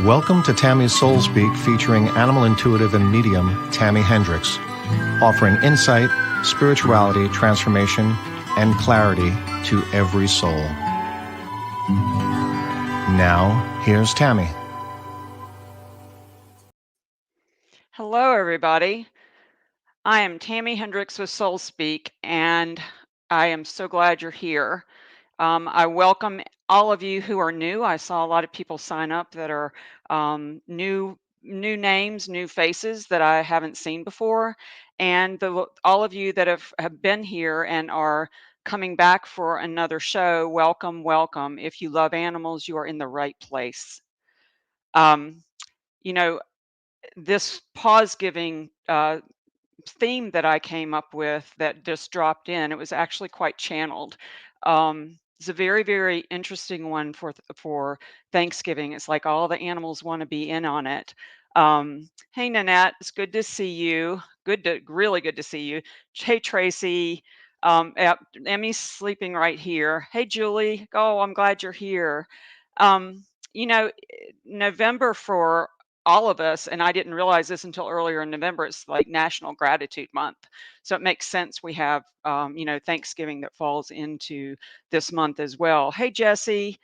Welcome to Tami's Soul Speak, featuring animal intuitive and medium Tami Hendricks, offering insight, spirituality, transformation, and clarity to every soul. Now, here's Tami. Hello, everybody. I am Tami Hendricks with Soul Speak, and I am so glad you're here. I welcome all of you who are new. I saw a lot of people sign up that are new names, new faces that I haven't seen before, and all of you that have been here and are coming back for another show. Welcome, welcome. If you love animals, you are in the right place. Um, you know, this Pawsgiving theme that I came up with that just dropped in, it was actually quite channeled. It's a very, very interesting one for Thanksgiving. It's like all the animals want to be in on it. Hey, Nanette, it's good to see you. Really good to see you. Hey, Tracy. Emmy's sleeping right here. Hey, Julie. Oh, I'm glad you're here. Um, November for all of us, and I didn't realize this until earlier in November, it's like National Gratitude Month. So it makes sense we have, Thanksgiving that falls into this month as well. Hey, Jesse.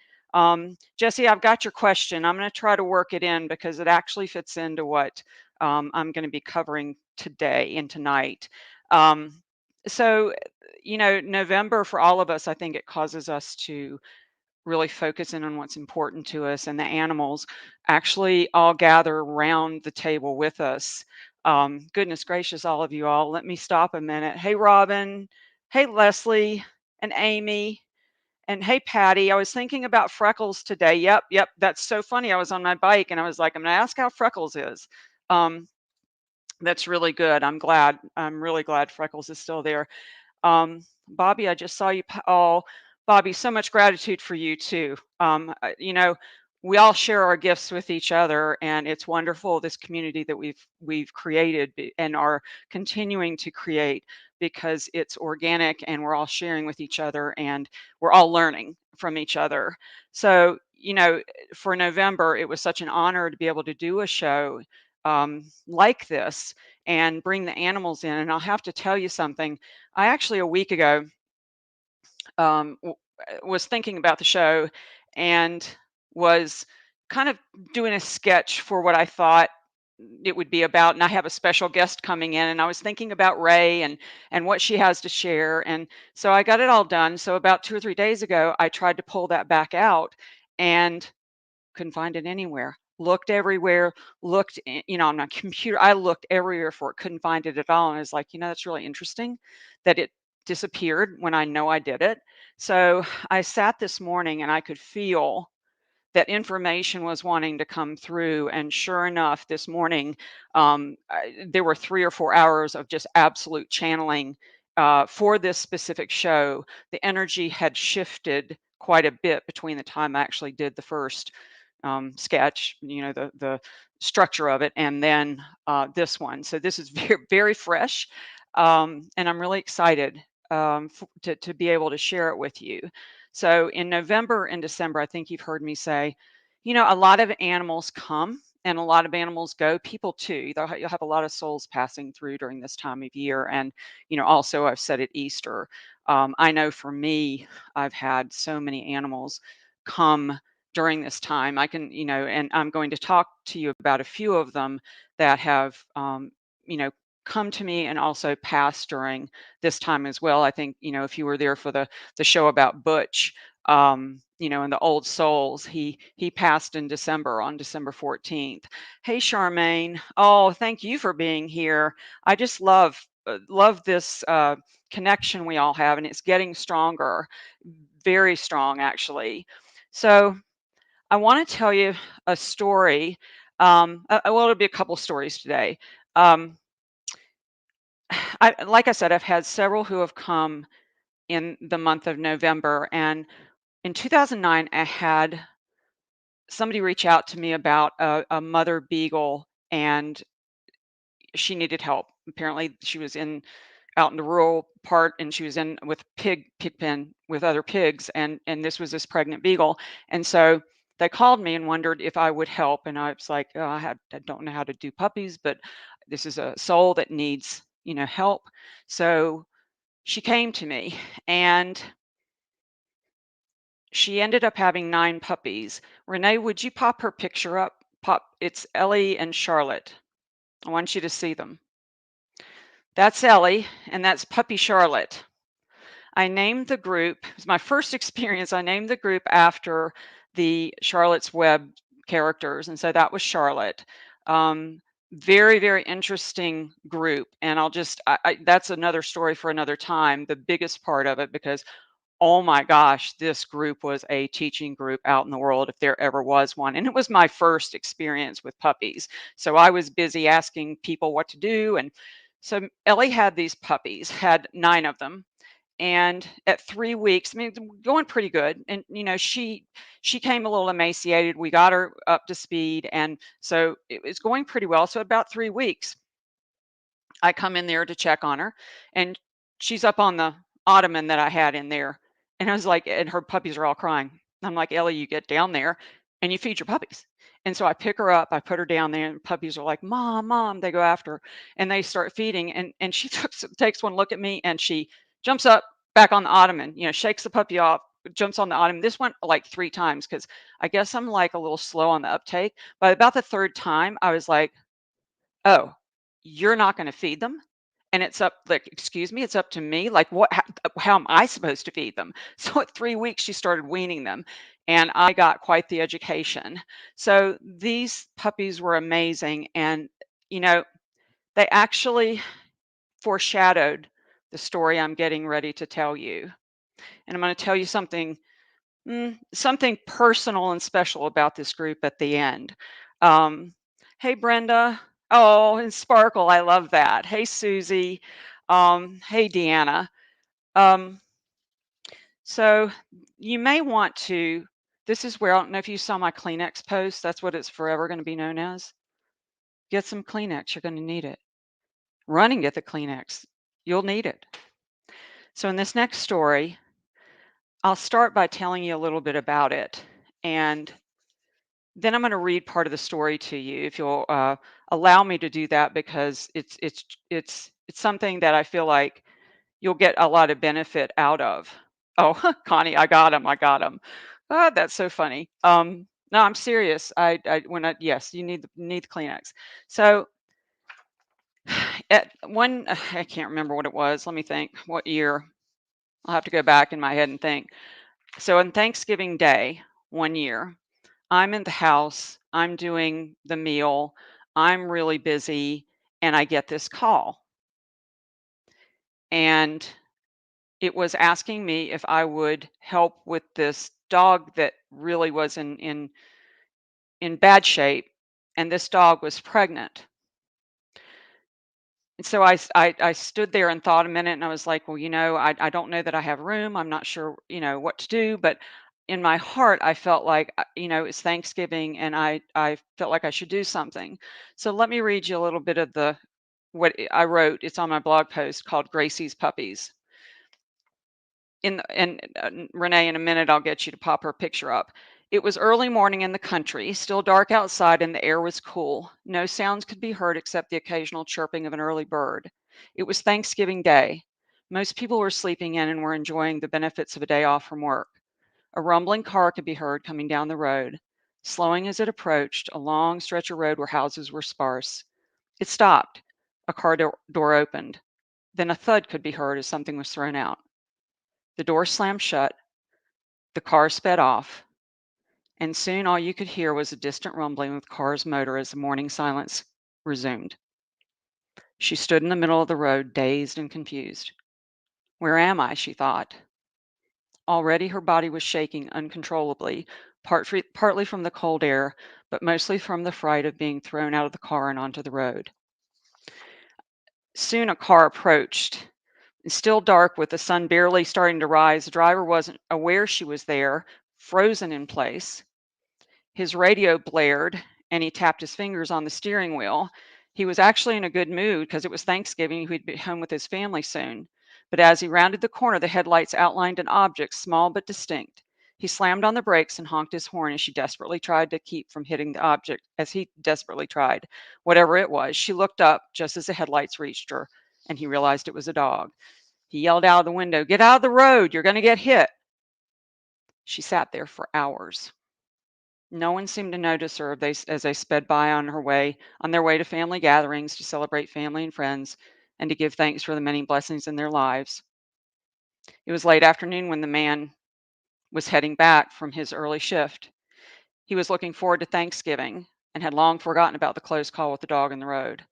Jesse, I've got your question. I'm going to try to work it in because it actually fits into what I'm going to be covering today and tonight. November for all of us, I think it causes us to really focus in on what's important to us, and the animals actually all gather around the table with us. Goodness gracious, all of you all. Let me stop a minute. Hey, Robin. Hey, Leslie and Amy. And hey, Patty. I was thinking about Freckles today. Yep. That's so funny. I was on my bike and I was like, I'm going to ask how Freckles is. That's really good. I'm glad. I'm really glad Freckles is still there. Bobby, I just saw you. Oh, Bobby, so much gratitude for you too. We all share our gifts with each other, and it's wonderful, this community that we've created and are continuing to create, because it's organic and we're all sharing with each other and we're all learning from each other. So, for November, it was such an honor to be able to do a show like this and bring the animals in. And I'll have to tell you something. I actually, a week ago, was thinking about the show and was kind of doing a sketch for what I thought it would be about. And I have a special guest coming in, and I was thinking about Ray and what she has to share. And so I got it all done. So about 2 or 3 days ago, I tried to pull that back out and couldn't find it anywhere. Looked everywhere, on my computer. I looked everywhere for it, couldn't find it at all. And I was like, that's really interesting that it disappeared when I know I did it. So I sat this morning and I could feel that information was wanting to come through. And sure enough, this morning, there were 3 or 4 hours of just absolute channeling for this specific show. The energy had shifted quite a bit between the time I actually did the first sketch, the structure of it, and then this one. So this is very, very fresh, and I'm really excited to be able to share it with you. So in November and December, I think you've heard me say, a lot of animals come and a lot of animals go. People too. You'll have a lot of souls passing through during this time of year, and also I've said at Easter. I know for me, I've had so many animals come during this time. And I'm going to talk to you about a few of them that have, come to me and also passed during this time as well. I think, if you were there for the show about Butch, and the old souls, he passed in December, on December 14th. Hey, Charmaine. Oh, thank you for being here. I just love this connection we all have, and it's getting stronger, very strong actually. So I want to tell you a story. It'll be a couple stories today. Like I said, I've had several who have come in the month of November, and in 2009, I had somebody reach out to me about a mother beagle, and she needed help. Apparently, she was out in the rural part, and she was in with pig pen with other pigs, and this was this pregnant beagle, and so they called me and wondered if I would help. And I was like, oh, I don't know how to do puppies, but this is a soul that needs, help. So she came to me, and she ended up having 9 puppies. Renee, would you pop her picture up? It's Ellie and Charlotte. I want you to see them. That's Ellie, and that's puppy Charlotte. I named the group, it was my first experience. I named the group after the Charlotte's Web characters. And so that was Charlotte. Um, Very, very interesting group. And that's another story for another time, the biggest part of it, because oh my gosh, this group was a teaching group out in the world if there ever was one. And it was my first experience with puppies. So I was busy asking people what to do. And so Ellie had these puppies, had 9 of them. And at 3 weeks, I mean, going pretty good. And she came a little emaciated. We got her up to speed, and so it was going pretty well. So about 3 weeks, I come in there to check on her, and she's up on the ottoman that I had in there. And I was like, and her puppies are all crying. I'm like, Ellie, you get down there and you feed your puppies. And so I pick her up, I put her down there, and puppies are like, Mom, Mom. They go after her and they start feeding. And she takes one look at me, and she jumps up back on the ottoman, shakes the puppy off, jumps on the ottoman. This went like 3 times because I guess I'm like a little slow on the uptake. But about the 3rd time, I was like, oh, you're not going to feed them? And it's up, like, excuse me, it's up to me. Like, what, how am I supposed to feed them? So at 3 weeks, she started weaning them, and I got quite the education. So these puppies were amazing. And, you know, they actually foreshadowed the story I'm getting ready to tell you. And I'm going to tell you something personal and special about this group at the end. Um, hey, Brenda. Oh, and Sparkle. I love that. Hey, Susie. Hey, Deanna. Um, so you may want to, this is where, I don't know if you saw my Kleenex post. That's what it's forever going to be known as. Get some Kleenex. You're going to need it. Run and get the Kleenex. You'll need it. So in this next story, I'll start by telling you a little bit about it. And then I'm going to read part of the story to you, if you'll allow me to do that, because it's something that I feel like you'll get a lot of benefit out of. Oh, Connie, I got him. I got him. Oh, that's so funny. No, I'm serious. Yes, you need the Kleenex. So at one, I can't remember what it was. Let me think. What year? I'll have to go back in my head and think. So on Thanksgiving Day, one year, I'm in the house, I'm doing the meal, I'm really busy, and I get this call. And it was asking me if I would help with this dog that really was in bad shape, and this dog was pregnant. And so I stood there and thought a minute, and I was like, well, I don't know that I have room. I'm not sure, what to do. But in my heart, I felt like, it's Thanksgiving, and I felt like I should do something. So let me read you a little bit of what I wrote. It's on my blog post called Gracie's Puppies. Renee, in a minute, I'll get you to pop her picture up. It was early morning in the country, still dark outside, and the air was cool. No sounds could be heard except the occasional chirping of an early bird. It was Thanksgiving Day. Most people were sleeping in and were enjoying the benefits of a day off from work. A rumbling car could be heard coming down the road, slowing as it approached a long stretch of road where houses were sparse. It stopped. A car door opened. Then a thud could be heard as something was thrown out. The door slammed shut. The car sped off, and soon all you could hear was a distant rumbling of the car's motor as the morning silence resumed. She stood in the middle of the road, dazed and confused. Where am I? She thought. Already her body was shaking uncontrollably, partly from the cold air, but mostly from the fright of being thrown out of the car and onto the road. Soon a car approached. Still dark, with the sun barely starting to rise, the driver wasn't aware she was there, frozen in place. His radio blared, and he tapped his fingers on the steering wheel. He was actually in a good mood because it was Thanksgiving. He'd be home with his family soon. But as he rounded the corner, the headlights outlined an object, small but distinct. He slammed on the brakes and honked his horn as she desperately tried to keep from hitting the object, as he desperately tried. Whatever it was, she looked up just as the headlights reached her, and he realized it was a dog. He yelled out of the window, "Get out of the road! You're going to get hit!" She sat there for hours. No one seemed to notice her as they sped by on their way to family gatherings to celebrate family and friends and to give thanks for the many blessings in their lives. It was late afternoon when the man was heading back from his early shift. He was looking forward to Thanksgiving and had long forgotten about the close call with the dog in the road.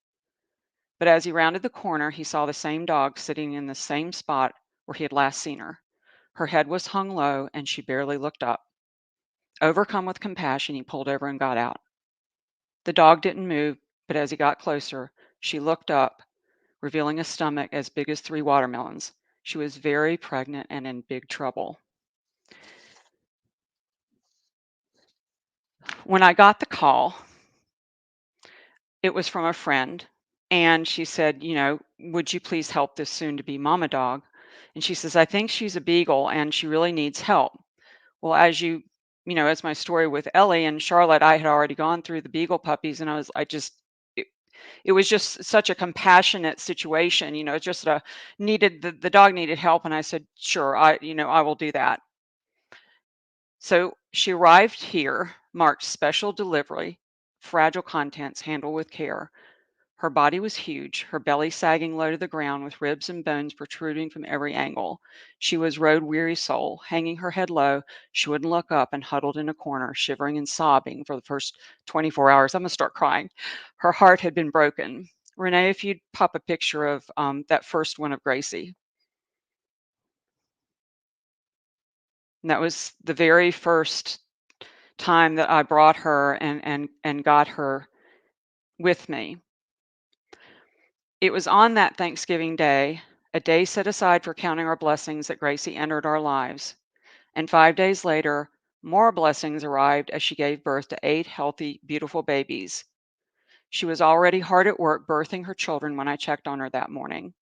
But as he rounded the corner, he saw the same dog sitting in the same spot where he had last seen her. Her head was hung low and she barely looked up. Overcome with compassion, he pulled over and got out. The dog didn't move, but as he got closer, she looked up, revealing a stomach as big as 3 watermelons. She was very pregnant and in big trouble. When I got the call, it was from a friend, and she said, "Would you please help this soon to be mama dog?" And she says, "I think she's a beagle and she really needs help." Well, as my story with Ellie and Charlotte, I had already gone through the beagle puppies, and it, it was just such a compassionate situation, just the dog needed help. And I said, "Sure, I will do that." So she arrived here, marked special delivery, fragile contents handled with care. Her body was huge, her belly sagging low to the ground with ribs and bones protruding from every angle. She was road-weary soul, hanging her head low. She wouldn't look up and huddled in a corner, shivering and sobbing for the first 24 hours. I'm going to start crying. Her heart had been broken. Renee, if you'd pop a picture of that first one of Gracie. And that was the very first time that I brought her and got her with me. It was on that Thanksgiving day, a day set aside for counting our blessings, that Gracie entered our lives. And 5 days later, more blessings arrived as she gave birth to 8 healthy, beautiful babies. She was already hard at work birthing her children when I checked on her that morning.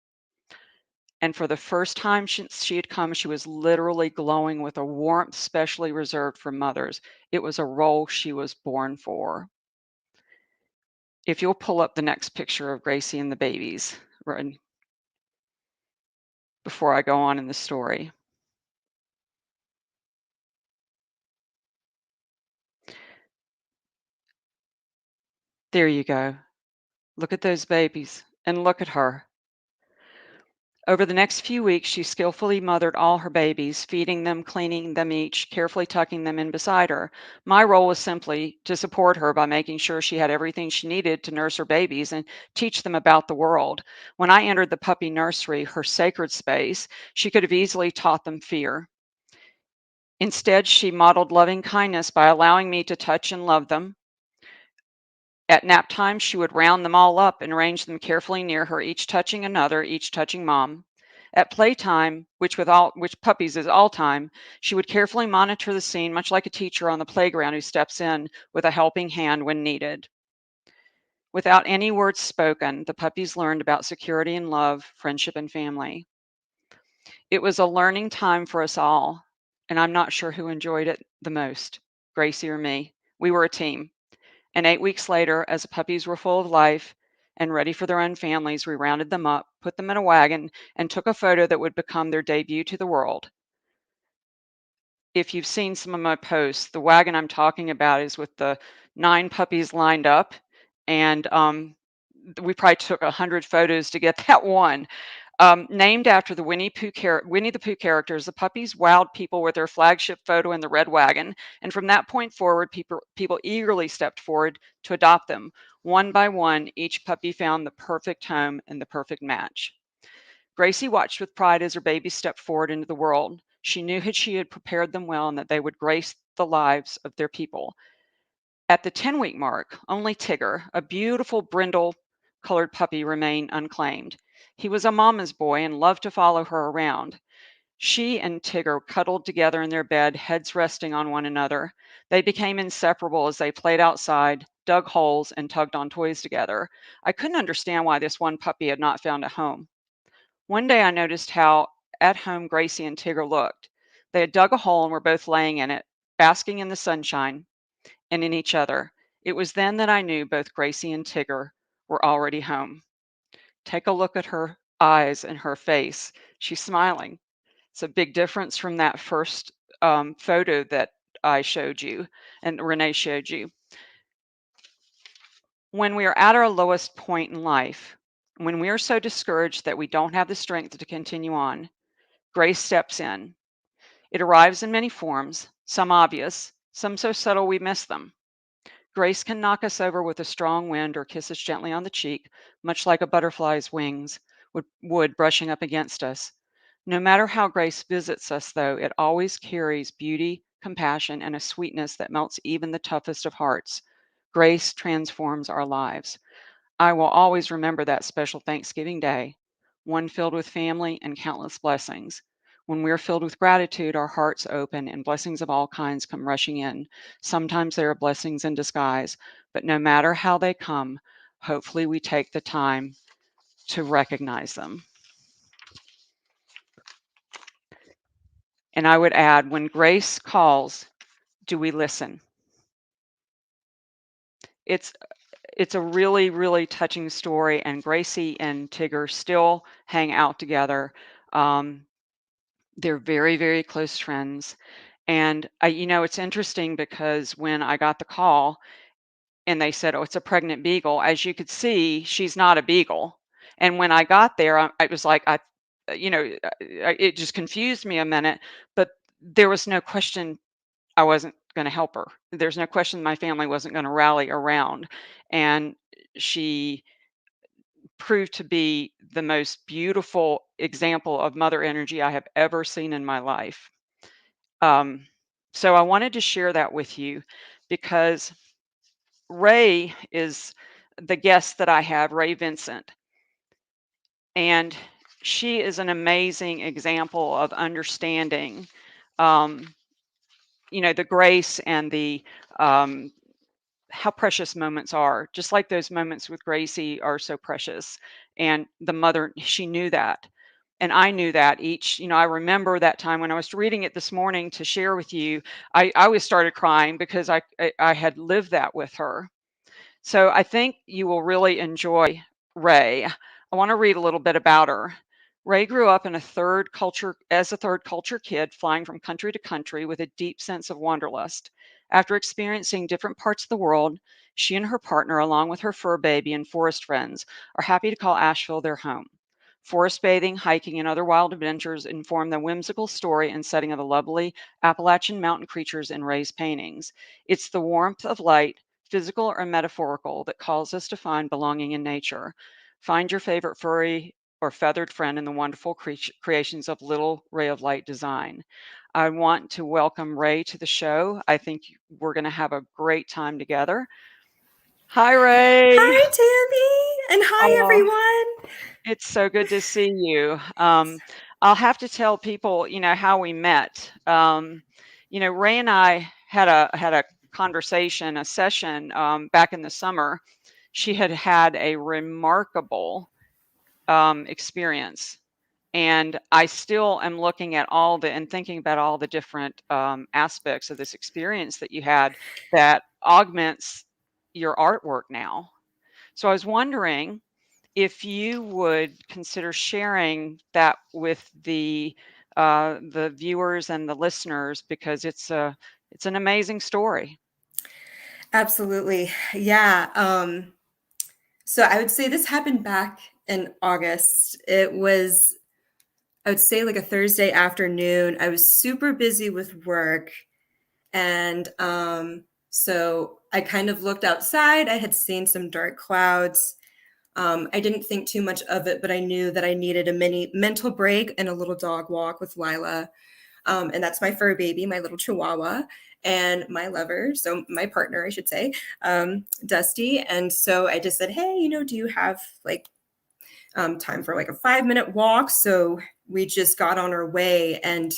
And for the first time since she had come, she was literally glowing with a warmth specially reserved for mothers. It was a role she was born for. If you'll pull up the next picture of Gracie and the babies, right, before I go on in the story. There you go. Look at those babies and look at her. Over the next few weeks, she skillfully mothered all her babies, feeding them, cleaning them each, carefully tucking them in beside her. My role was simply to support her by making sure she had everything she needed to nurse her babies and teach them about the world. When I entered the puppy nursery, her sacred space, she could have easily taught them fear. Instead, she modeled loving kindness by allowing me to touch and love them. At nap time, she would round them all up and arrange them carefully near her, each touching another, each touching mom. At playtime, which puppies is all time, she would carefully monitor the scene, much like a teacher on the playground who steps in with a helping hand when needed. Without any words spoken, the puppies learned about security and love, friendship and family. It was a learning time for us all, and I'm not sure who enjoyed it the most, Gracie or me. We were a team. And 8 weeks later, as the puppies were full of life and ready for their own families, we rounded them up, put them in a wagon, and took a photo that would become their debut to the world. If you've seen some of my posts, the wagon I'm talking about is with the 9 puppies lined up, and we probably took 100 photos to get that one. Named after the Winnie the Pooh characters, the puppies wowed people with their flagship photo in the red wagon, and from that point forward, people eagerly stepped forward to adopt them. One by one, each puppy found the perfect home and the perfect match. Gracie watched with pride as her babies stepped forward into the world. She knew that she had prepared them well and that they would grace the lives of their people. At the 10-week mark, only Tigger, a beautiful brindle colored puppy, remained unclaimed. He was a mama's boy and loved to follow her around. She and Tigger cuddled together in their bed, heads resting on one another. They became inseparable as they played outside, dug holes, and tugged on toys together. I couldn't understand why this one puppy had not found a home. One day I noticed how at home Gracie and Tigger looked. They had dug a hole and were both laying in it, basking in the sunshine and in each other. It was then that I knew both Gracie and Tigger were already home. Take a look at her eyes and her face. She's smiling. It's a big difference from that first photo that I showed you and Renee showed you. When we are at our lowest point in life, when we are so discouraged that we don't have the strength to continue on, grace steps in. It arrives in many forms, some obvious, some so subtle we miss them. Grace can knock us over with a strong wind or kiss us gently on the cheek, much like a butterfly's wings would brushing up against us. No matter how grace visits us, though, it always carries beauty, compassion, and a sweetness that melts even the toughest of hearts. Grace transforms our lives. I will always remember that special Thanksgiving day, one filled with family and countless blessings. When we're filled with gratitude, our hearts open and blessings of all kinds come rushing in. Sometimes they are blessings in disguise, but no matter how they come, hopefully we take the time to recognize them. And I would add, when grace calls, do we listen? It's it's a really, really touching story, and Gracie and Tigger still hang out together. Um, they're very, very close friends. And it's interesting because when I got the call and they said, "Oh, it's a pregnant beagle," as you could see, she's not a beagle. And when I got there, I was like, it just confused me a minute, but there was no question I wasn't going to help her. There's no question my family wasn't going to rally around. And she proved to be the most beautiful example of mother energy I have ever seen in my life. Um, so I wanted to share that with you because Ray is the guest that I have, Ray Vincent. And she is an amazing example of understanding, um, the grace and the how precious moments are, just like those moments with Gracie are so precious. And the mother, she knew that. And I knew that I remember that time when I was reading it this morning to share with you, I always started crying because I had lived that with her. So I think you will really enjoy Ray. I want to read a little bit about her. Ray grew up in as a third culture kid, flying from country to country with a deep sense of wanderlust. After experiencing different parts of the world, she and her partner, along with her fur baby and forest friends, are happy to call Asheville their home. Forest bathing, hiking, and other wild adventures inform the whimsical story and setting of the lovely Appalachian mountain creatures in Ray's paintings. It's the warmth of light, physical or metaphorical, that calls us to find belonging in nature. Find your favorite furry or feathered friend in the wonderful creations of Little Ray of Light design. I want to welcome Ray to the show. I think we're going to have a great time together. Hi, Ray. Hi, Tammy, and hi, Oh, everyone. it's so good to see you. I'll have to tell people, how we met. Ray and I had a conversation, a session back in the summer. She had had a remarkable experience, and I still am looking at and thinking about all the different aspects of this experience that you had that augments your artwork now. So I was wondering if you would consider sharing that with the viewers and the listeners, because it's an amazing story. Absolutely. Yeah. So I would say this happened back in August. It was, I would say, like a Thursday afternoon. I was super busy with work. And so I kind of looked outside. I had seen some dark clouds. I didn't think too much of it, but I knew that I needed a mini mental break and a little dog walk with Lila. And that's my fur baby, my little chihuahua, and my lover, so my partner, I should say, Dusty. And so I just said, hey, do you have like time for like a 5-minute walk? So we just got on our way, and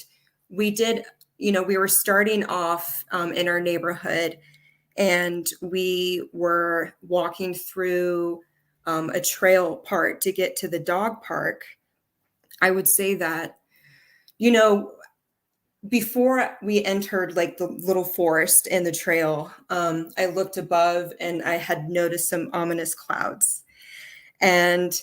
we did. We were starting off in our neighborhood, and we were walking through a trail part to get to the dog park. I would say that, you know, before we entered like the little forest and the trail, I looked above and I had noticed some ominous clouds. And,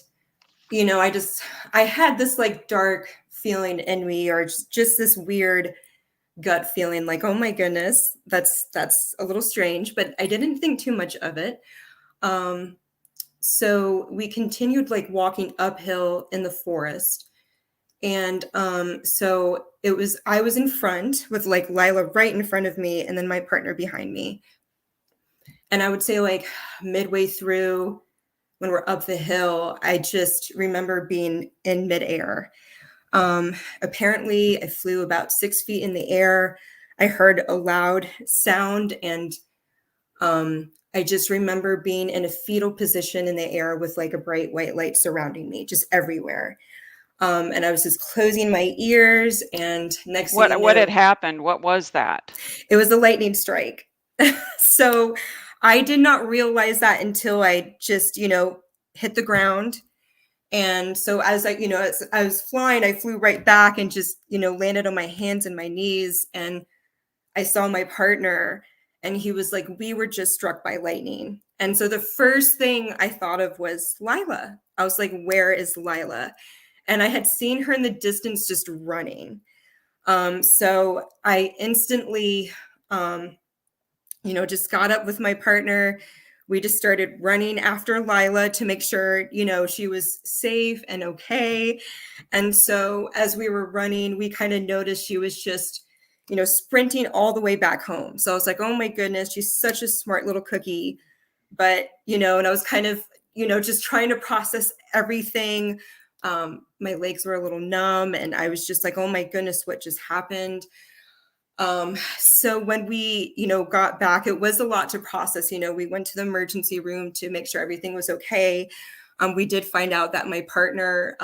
I had this like dark feeling in me, or just this weird gut feeling like, oh my goodness, that's a little strange, but I didn't think too much of it. So we continued like walking uphill in the forest. And so I was in front with like Lila right in front of me and then my partner behind me. And I would say like midway through when we're up the hill, I just remember being in midair. Apparently I flew about 6 feet in the air. I heard a loud sound, and I just remember being in a fetal position in the air with like a bright white light surrounding me, just everywhere. And I was just closing my ears, and next thing you What know, had happened? What was that? it was a lightning strike. So I did not realize that until I just, hit the ground. And so as I was flying, I flew right back and just, landed on my hands and my knees. And I saw my partner, and he was like, we were just struck by lightning. And so the first thing I thought of was Lila. I was like, where is Lila? And I had seen her in the distance just running. So I instantly, just got up with my partner. We just started running after Lila to make sure, she was safe and okay. And so as we were running, we kind of noticed she was just, sprinting all the way back home. So I was like, oh my goodness, she's such a smart little cookie. But, and I was kind of, just trying to process everything. My legs were a little numb, and I was just like, oh my goodness, what just happened? So when we, got back, it was a lot to process. We went to the emergency room to make sure everything was okay. We did find out that my partner,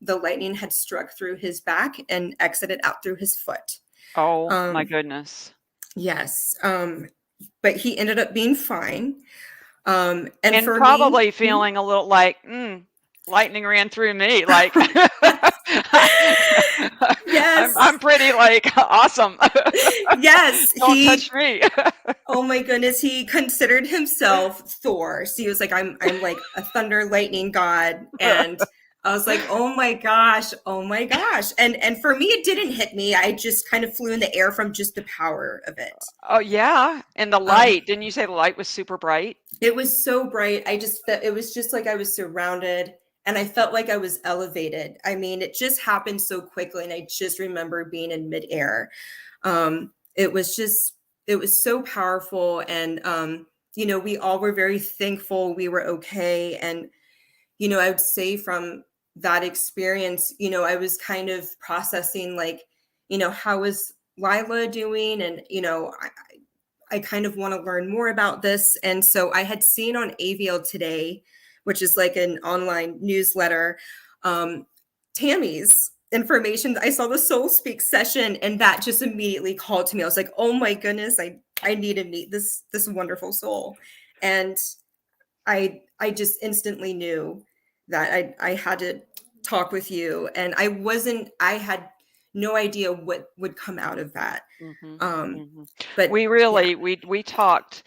the lightning had struck through his back and exited out through his foot. Oh my goodness. Yes. But he ended up being fine. And for probably me, feeling a little like, lightning ran through me. Like, yes, I'm pretty like awesome. Yes, Don't touch me. Oh my goodness, he considered himself Thor. So he was like, I'm like a thunder lightning god. And I was like, oh my gosh. And for me, it didn't hit me. I just kind of flew in the air from just the power of it. Oh yeah. And the light, didn't you say the light was super bright? It was so bright. It was just like I was surrounded, and I felt like I was elevated. I mean, it just happened so quickly. And I just remember being in midair. It was so powerful. And, we all were very thankful we were okay. And, I would say from that experience, I was kind of processing like, how is Lila doing? And, I kind of want to learn more about this. And so I had seen on AVL Today, which is like an online newsletter, Tami's information. I saw the Soul Speak session, and that just immediately called to me. I was like, oh my goodness, I need to meet this wonderful soul. And I just instantly knew that I had to talk with you. And I had no idea what would come out of that. But we really, we talked,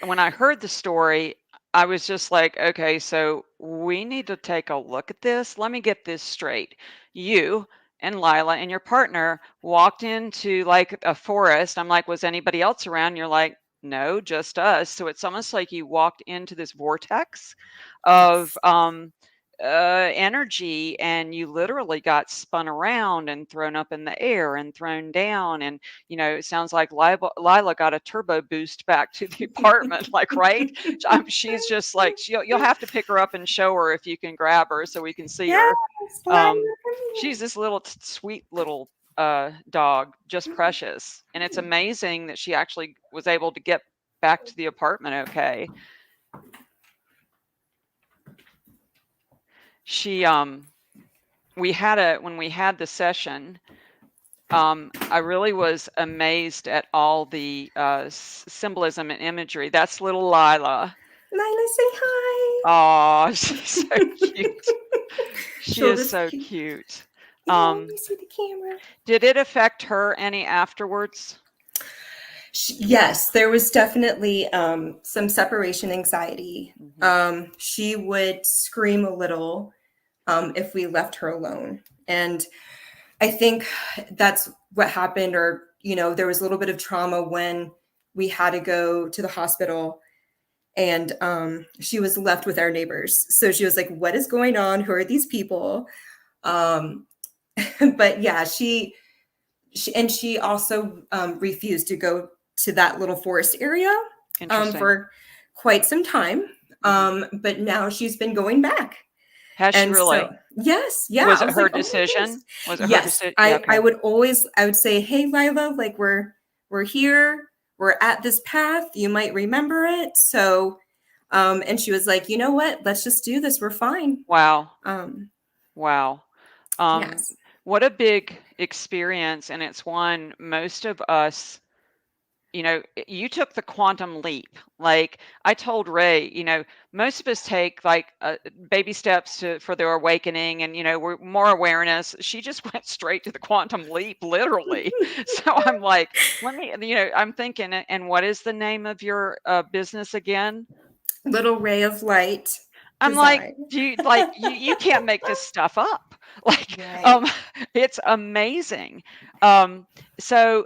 when I heard the story, I was just like, okay, so we need to take a look at this. Let me get this straight. You and Lila and your partner walked into like a forest. I'm like, was anybody else around? You're like, no, just us. So it's almost like you walked into this vortex of energy, and you literally got spun around and thrown up in the air and thrown down. And it sounds like Lila got a turbo boost back to the apartment. Like, right? She's just like, you'll have to pick her up and show her if you can grab her so we can see her. She's this little sweet little dog, just precious. And it's amazing that she actually was able to get back to the apartment okay. She when we had the session, I really was amazed at all the symbolism and imagery. That's little Lila. Lila, say hi. Oh, she's so cute. She is so cute. Um, let me see the camera. did it affect her any afterwards? Yes, there was definitely some separation anxiety. She would scream a little if we left her alone. And I think that's what happened, or, there was a little bit of trauma when we had to go to the hospital, and she was left with our neighbors. So she was like, what is going on? Who are these people? But yeah, she also refused to go to that little forest area Interesting. for quite some time. But now she's been going back. Has she And really? so, yes, yeah. Was I it was her like, oh my goodness. decision? Was it her Yes, decision? Yeah, okay. I would say, hey, Lila, like we're here, we're at this path. You might remember it. So, and she was like, you know what? Let's just do this. We're fine. Wow. Um, Wow. yes. What a big experience. And it's one most of us, you took the quantum leap. Like I told Ray, most of us take like baby steps for their awakening, and we're more awareness. She just went straight to the quantum leap, literally. So I'm like, let me, I'm thinking, and what is the name of your business again? Little ray of light. I'm like, Design. you can't make this stuff up. Like, Right. it's amazing. So,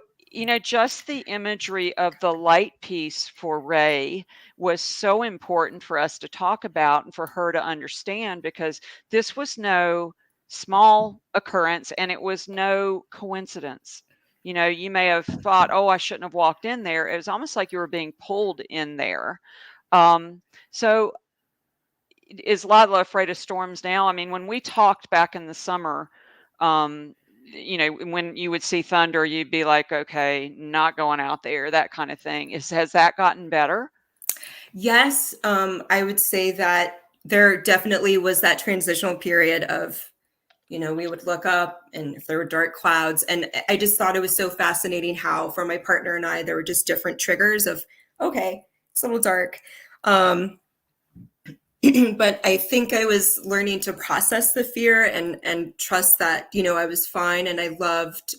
just the imagery of the light piece for Ray was so important for us to talk about and for her to understand, because this was no small occurrence and it was no coincidence. You may have thought, oh, I shouldn't have walked in there. It was almost like you were being pulled in there. So is Lila afraid of storms now? I mean, when we talked back in the summer, when you would see thunder, you'd be like, okay, not going out there, that kind of thing. Has that gotten better? Yes, I would say that there definitely was that transitional period of, we would look up and if there were dark clouds. And I just thought it was so fascinating how for my partner and I, there were just different triggers of, okay, it's a little dark. But I think I was learning to process the fear and trust that, I was fine. And I loved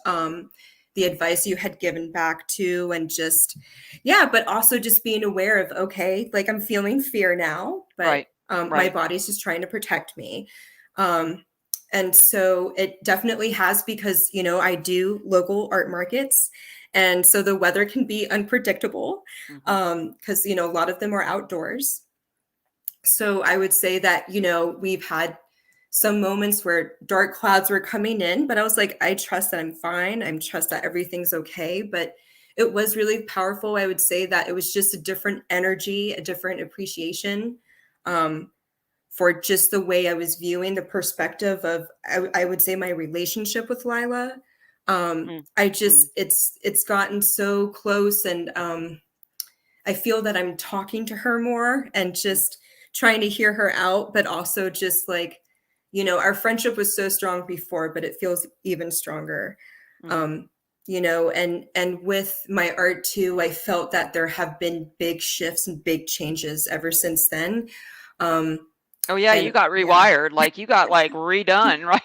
the advice you had given back to, and just, yeah, but also just being aware of, okay, like I'm feeling fear now, but Right. my Right. body's just trying to protect me. And so it definitely has, because, I do local art markets. And so the weather can be unpredictable because, a lot of them are outdoors. So I would say that, we've had some moments where dark clouds were coming in, but I was like, I trust that I'm fine. I trust that everything's okay. But it was really powerful. I would say that it was just a different energy, a different appreciation for just the way I was viewing the perspective of, I would say, my relationship with Lila. It's gotten so close, and I feel that I'm talking to her more and just trying to hear her out, but also just like, our friendship was so strong before, but it feels even stronger. And with my art too, I felt that there have been big shifts and big changes ever since then. Oh yeah, you got rewired, like you got like redone, right?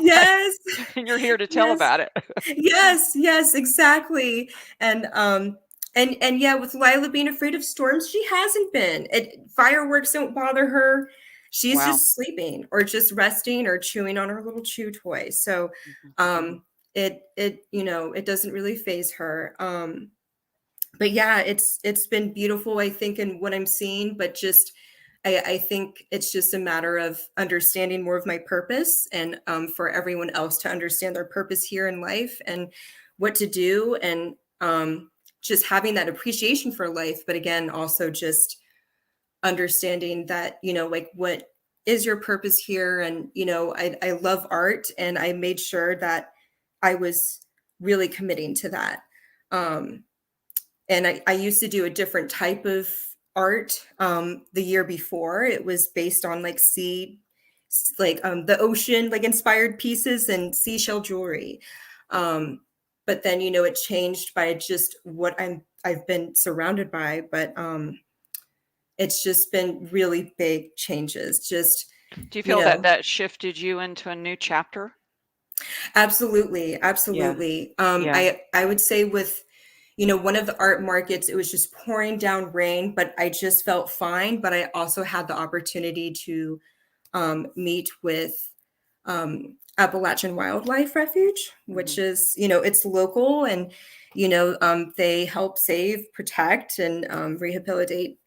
Yes. And you're here to tell about it. Yes, exactly. And yeah, with Lila being afraid of storms, she hasn't been. Fireworks don't bother her. She's Wow. just sleeping or just resting or chewing on her little chew toy. So it doesn't really faze her. But yeah, it's been beautiful, I think, in what I'm seeing, but just I think it's just a matter of understanding more of my purpose, and for everyone else to understand their purpose here in life and what to do, and just having that appreciation for life. But again, also just understanding that, like, what is your purpose here? And, I love art, and I made sure that I was really committing to that. And I used to do a different type of art the year before. It was based on like the ocean, like inspired pieces and seashell jewelry. But then, it changed by just what I've been surrounded by. But it's just been really big changes. Just, Do you feel that shifted you into a new chapter? Absolutely, Yeah. absolutely. Yeah. I would say with, one of the art markets, it was just pouring down rain, but I just felt fine. But I also had the opportunity to meet with Appalachian Wildlife Refuge, which Hmm. is, it's local, and, they help save, protect, and rehabilitate,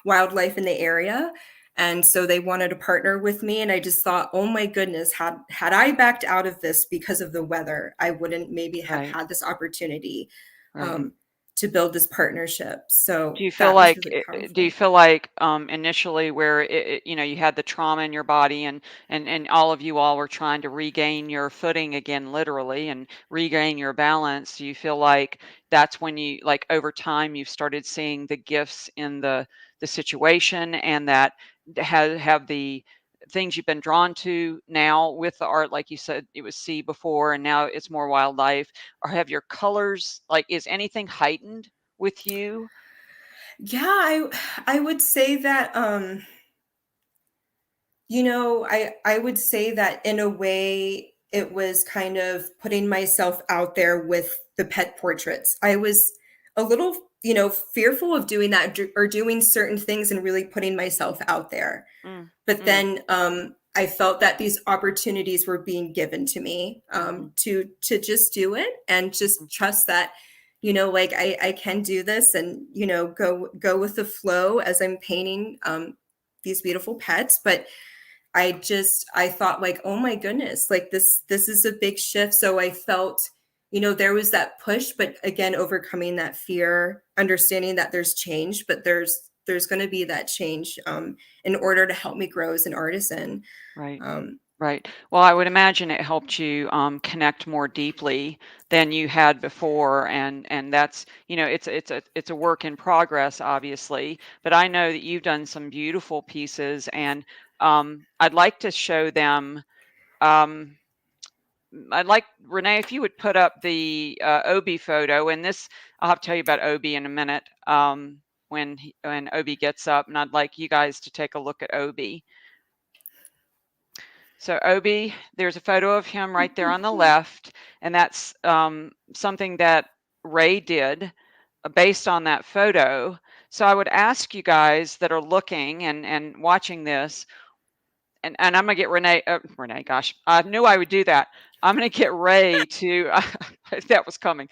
wildlife in the area. And so they wanted to partner with me, and I just thought, oh my goodness, had I backed out of this because of the weather, I wouldn't maybe have Right. had this opportunity Right. um, to build this partnership. Do So you feel that was like really do you powerful. feel like initially where you had the trauma in your body and all of you all were trying to regain your footing again literally and regain your balance, do you feel like that's when you like over time you've started seeing the gifts in the situation and that have the things you've been drawn to now with the art, like you said it was sea before and now it's more wildlife, or have your colors, like, is anything heightened with you? Yeah, I would say that I would say that in a way it was kind of putting myself out there with the pet portraits. I was a little, fearful of doing that or doing certain things and really putting myself out there. Mm, But mm, then I felt that these opportunities were being given to me mhm, to just do it and mm, just trust that, like I can do this, and go with the flow as I'm painting these beautiful pets. But I thought, like, oh my goodness, like this is a big shift. So I felt, there was that push, but again, overcoming that fear, understanding that there's change, but there's going to be that change in order to help me grow as an artisan. right, Um, right. Well, I would imagine it helped you connect more deeply than you had before, and that's it's a work in progress, obviously. But I know that you've done some beautiful pieces, and I'd like to show them. Um, I'd like Renee if you would put up the Obi photo, and this I'll have to tell you about Obi in a minute when Obi gets up, and I'd like you guys to take a look at Obi. So Obi, there's a photo of him right there on the left, and that's something that Ray did based on that photo. So I would ask you guys that are looking and watching this, and I'm gonna get Renee, gosh, I knew I would do that. I'm gonna get Ray to that was coming.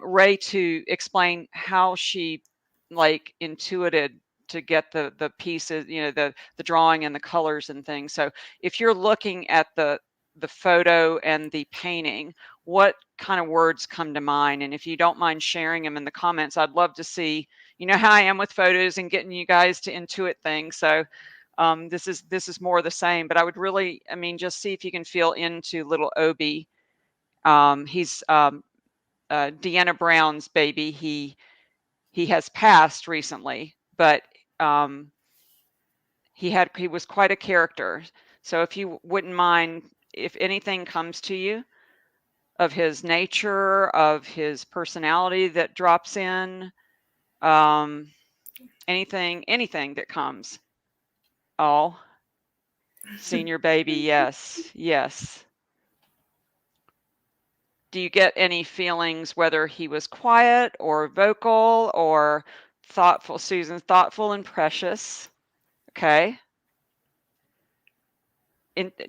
Ray to explain how she like intuited to get the pieces, the drawing and the colors and things. So if you're looking at the photo and the painting, what kind of words come to mind? And if you don't mind sharing them in the comments, I'd love to see, you know how I am with photos and getting you guys to intuit things. So this is more of the same, but I would really, I mean, just see if you can feel into little Obi. He's Deanna Brown's baby. He has passed recently, but um, he was quite a character. So if you wouldn't mind, if anything comes to you of his nature, of his personality that drops in, um, anything that comes. Oh, senior baby, yes, yes. Do you get any feelings whether he was quiet or vocal or thoughtful? Susan, thoughtful and precious. Okay.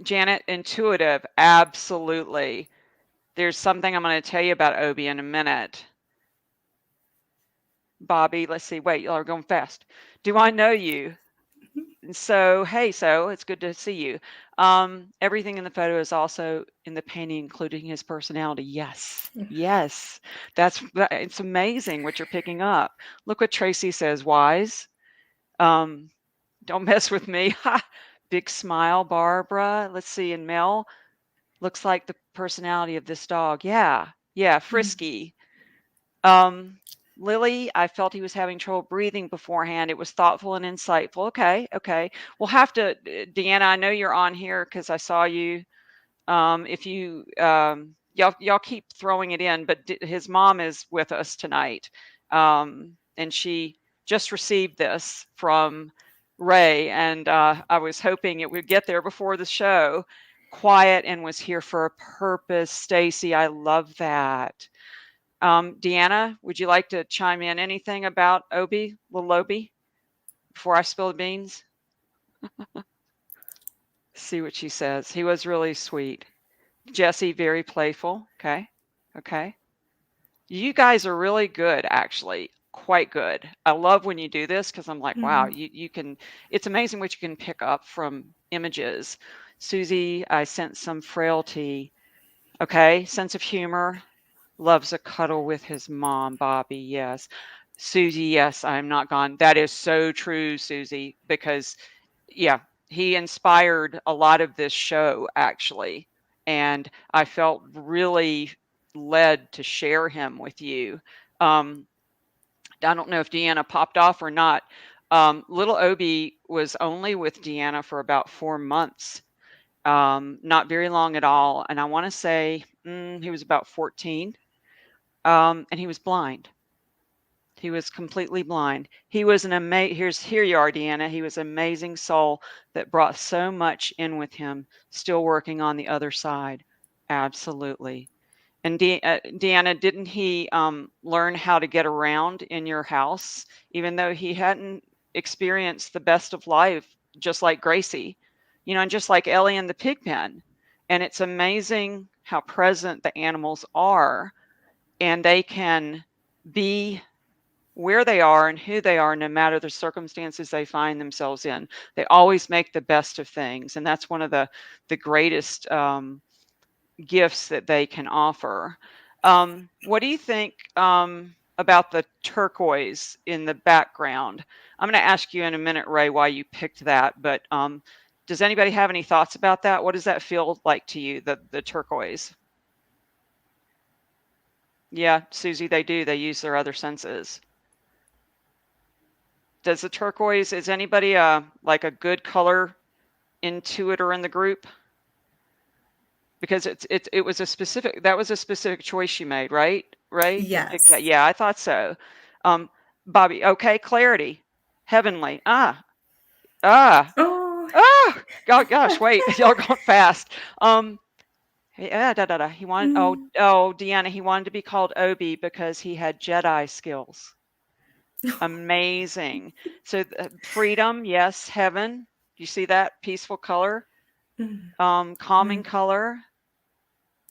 Janet, intuitive. Absolutely. There's something I'm going to tell you about Obi in a minute. Bobby, let's see. Wait, y'all are going fast. Do I know you? So, hey, so it's good to see you. Everything in the photo is also in the painting, including his personality. Yes, yes, it's amazing what you're picking up. Look what Tracy says, wise. Um, don't mess with me. Ha! Big smile, Barbara. Let's see, and Mel, looks like the personality of this dog. Yeah, yeah, frisky. Um, Lily, I felt he was having trouble breathing beforehand. It was thoughtful and insightful. Okay, okay. We'll have to, Deanna, I know you're on here because I saw you. If you, y'all keep throwing it in, but his mom is with us tonight. And she just received this from Ray, and I was hoping it would get there before the show. quiet and was here for a purpose. Stacy, I love that. Deanna, would you like to chime in anything about Obi, little Obi, before I spill the beans? See what she says. He was really sweet. Jesse, very playful. Okay. Okay. You guys are really good, actually. Quite good. I love when you do this because I'm like, wow, you can, it's amazing what you can pick up from images. Susie, I sense some frailty. Okay. Sense of humor. Loves a cuddle with his mom, Bobby. Yes. Susie, yes, I'm not gone. That is so true, Susie, because yeah, he inspired a lot of this show actually. And I felt really led to share him with you. I don't know if Deanna popped off or not. Little Obi was only with Deanna for about 4 months, not very long at all. And I want to say he was about 14, and he was blind. He was completely blind. He was an here you are, Deanna. He was an amazing soul that brought so much in with him, still working on the other side. Absolutely. And Deanna, didn't he learn how to get around in your house, even though he hadn't experienced the best of life, just like Gracie, and just like Ellie in the pig pen? And it's amazing how present the animals are, and they can be where they are and who they are, no matter the circumstances they find themselves in. They always make the best of things, and that's one of the greatest gifts that they can offer. What do you think about the turquoise in the background? I'm going to ask you in a minute, Ray, why you picked that, but does anybody have any thoughts about that? What does that feel like to you, the turquoise? Yeah, Susie, they do. They use their other senses. Does the turquoise, is anybody like a good color intuitor in the group? Because it was a specific choice you made, right? Right? Yes. Yeah, I thought so. Bobby, okay, clarity. Heavenly. Ah. Oh. God, gosh, wait. Y'all going fast. Yeah, He wanted Deanna, he wanted to be called Obi because he had Jedi skills. Amazing. So freedom, yes, heaven. You see that peaceful color? Calming color.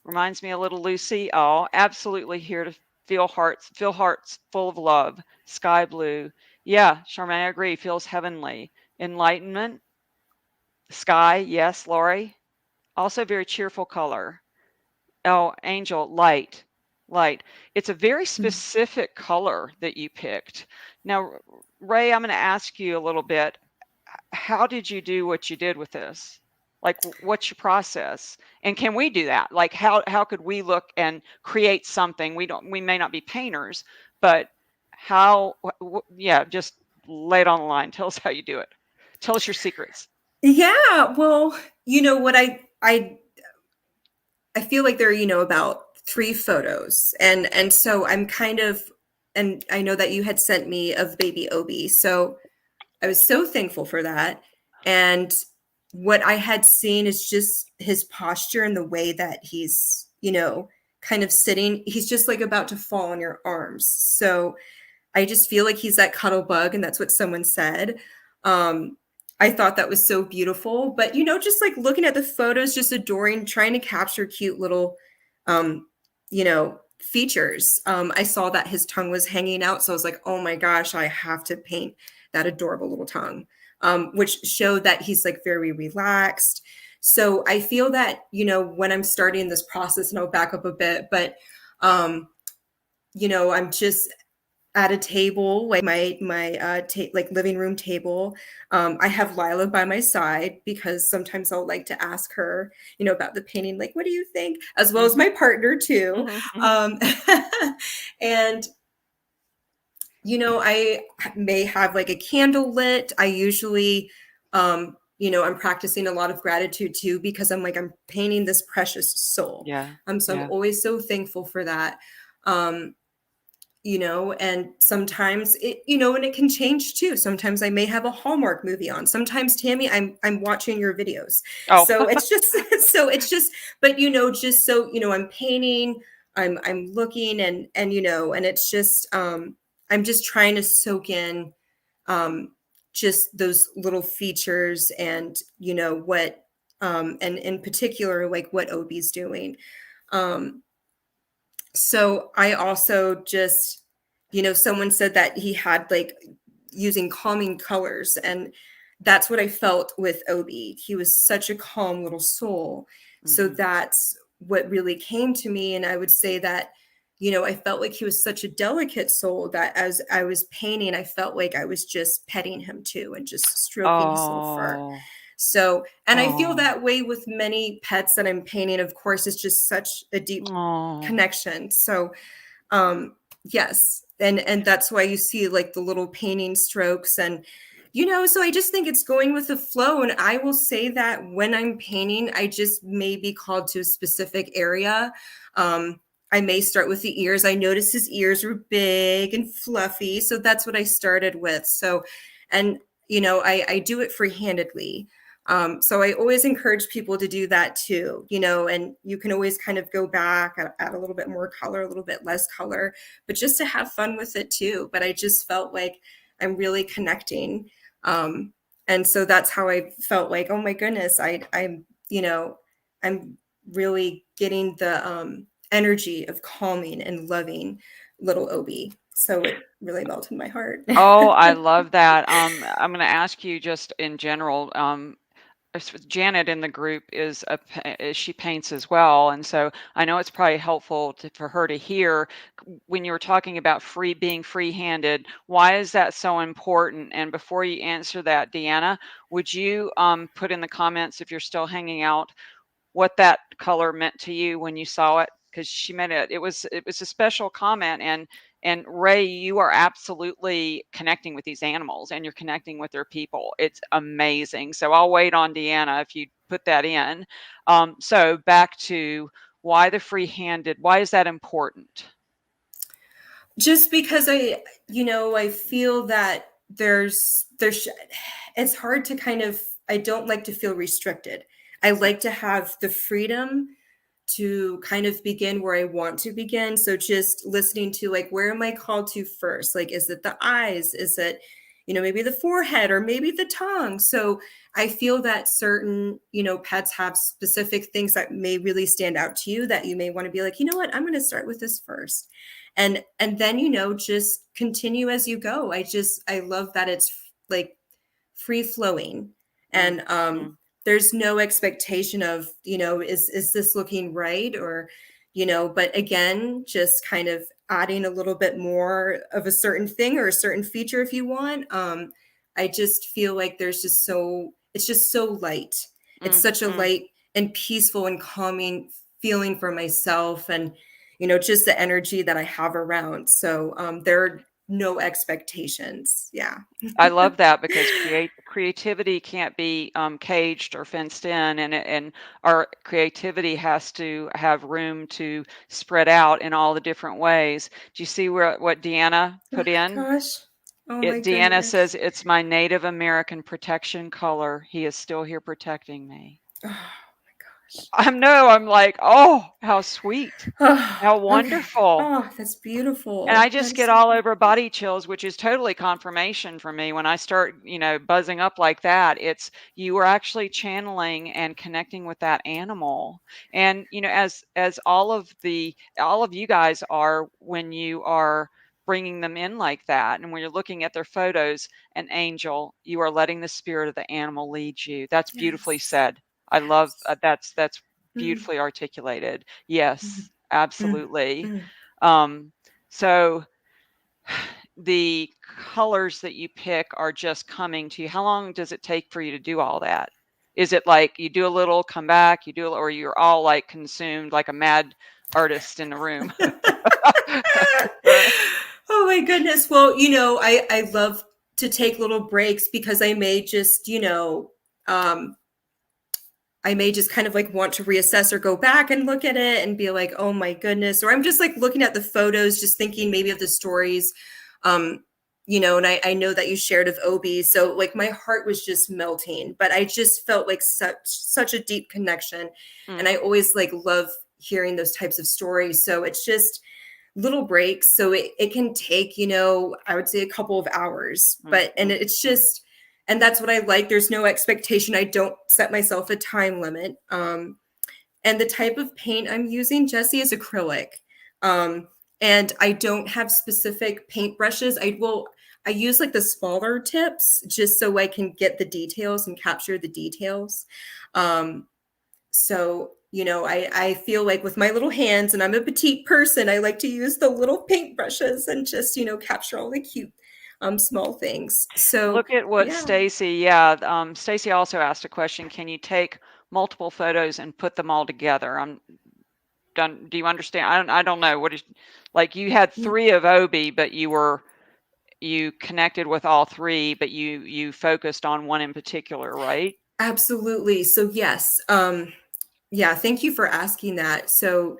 Reminds me a little Lucy. Oh, absolutely here to feel hearts full of love. Sky blue. Yeah, Charmaine, I agree. Feels heavenly. Enlightenment. Sky, yes, Lori. Also very cheerful color. Oh, angel, light. Light. It's a very specific color that you picked. Now, Ray, I'm going to ask you a little bit. How did you do what you did with this? Like, what's your process? And can we do that? Like, how could we look and create something? We may not be painters, but how, yeah, just lay it on the line. Tell us how you do it. Tell us your secrets. Yeah, well, what I feel like there are, about 3 photos. And so I'm kind of, and I know that you had sent me of baby Obi. So I was so thankful for that. And what I had seen is just his posture and the way that he's, kind of sitting. He's just like about to fall on your arms. So I just feel like he's that cuddle bug, and that's what someone said. I thought that was so beautiful, but just like looking at the photos, just adoring, trying to capture cute little, features. I saw that his tongue was hanging out, so I was like, oh my gosh, I have to paint that adorable little tongue, which showed that he's like very relaxed. So I feel that, when I'm starting this process, and I'll back up a bit, but, I'm just at a table, like my like living room table. I have Lila by my side because sometimes I'll like to ask her, about the painting, like, what do you think? As well as my partner too. And I may have like a candle lit. I usually, I'm practicing a lot of gratitude too, because I'm painting this precious soul. Yeah. So I'm always so thankful for that. and sometimes it, and it can change too. Sometimes I may have a Hallmark movie on. Sometimes, Tami, I'm watching your videos. Oh, So it's just, but just so, I'm painting, I'm looking and, and it's just, I'm just trying to soak in, just those little features and, what, and in particular, like what Obi's doing. So I also just, someone said that he had like using calming colors, and that's what I felt with Obi. He was such a calm little soul. So that's what really came to me. And I would say that, I felt like he was such a delicate soul that as I was painting, I felt like I was just petting him too and just stroking his little fur. oh, So, and I feel oh, that way with many pets that I'm painting. Of course, it's just such a deep oh. connection. So, yes, and that's why you see like the little painting strokes and so I just think it's going with the flow. And I will say that when I'm painting, I just may be called to a specific area. I may start with the ears. I noticed his ears were big and fluffy, so that's what I started with. So, and I do it free-handedly. So I always encourage people to do that too, and you can always kind of go back, add a little bit more color, a little bit less color, but just to have fun with it too. But I just felt like I'm really connecting. And so that's how I felt like, oh my goodness, I'm really getting the energy of calming and loving little Obi. So it really melted my heart. Oh, I love that. I'm going to ask you just in general. Janet in the group she paints as well, and so I know it's probably helpful for her to hear when you were talking about being free-handed. Why is that so important? And before you answer that, Deanna, would you put in the comments, if you're still hanging out, what that color meant to you when you saw it? Because she meant it. It was a special comment, and Ray, you are absolutely connecting with these animals and you're connecting with their people. It's amazing. So I'll wait on Deanna if you put that in. So back to why the free-handed. Why is that important? Just because I feel that it's hard to kind of, I don't like to feel restricted. I like to have the freedom to kind of begin where I want to begin. So just listening to like, where am I called to first? Like, is it the eyes? Is it, maybe the forehead or maybe the tongue? So I feel that certain, pets have specific things that may really stand out to you that you may want to be like, you know what, I'm going to start with this first. And then, just continue as you go. I love that it's like free flowing. And there's no expectation of, is this looking right? Or, but again, just kind of adding a little bit more of a certain thing or a certain feature if you want. I just feel like it's just so light. It's such a light and peaceful and calming feeling for myself and, just the energy that I have around. So there are no expectations. Yeah. I love that because creativity can't be caged or fenced in, and our creativity has to have room to spread out in all the different ways. Do you see what Deanna put Oh, in? gosh. Oh my Deanna says, goodness. "It's my Native American protection color. He is still here protecting me." Oh my gosh. I'm like, oh, how sweet, Oh, how okay. wonderful. Oh, that's And I beautiful. That just is get so all over beautiful. body chills, which is totally confirmation for me when I start, buzzing up like that. It's you are actually channeling and connecting with that animal. And, as all of you guys are when you are bringing them in like that, and when you're looking at their photos, an angel, you are letting the spirit of the animal lead you. That's beautifully Yes. said. I love Yes. that's Mm, beautifully articulated. mm, Yes, mm, absolutely. mm. Um, so the colors that you pick are just coming to you. How long does it take for you to do all that? Is it like you do a little, come back, you do, or you're all like consumed like a mad artist in the room? Oh my goodness. Well, I love to take little breaks because I may just, um, I may just kind of like want to reassess or go back and look at it and be like, oh my goodness. Or I'm just like looking at the photos, just thinking maybe of the stories. And I know that you shared of Obi. So like my heart was just melting, but I just felt like such a deep connection. And I always like love hearing those types of stories. So it's just little breaks. So it can take, I would say a couple of hours, and it's just, and that's what I like. There's no expectation. I don't set myself a time limit. And the type of paint I'm using, Jesse, is acrylic. And I don't have specific paint brushes. I use like the smaller tips just so I can get the details and capture the details. So, I feel like with my little hands, and I'm a petite person, I like to use the little paint brushes and just, capture all the cute small things. So Look at what yeah. Stacy, yeah, Stacy also asked a question. Can you take multiple photos and put them all together? I'm done. Do you understand? I don't know. What is, like, you had 3 of Obi, but you connected with all 3, but you focused on one in particular, right? Absolutely. So yes. Yeah, thank you for asking that. So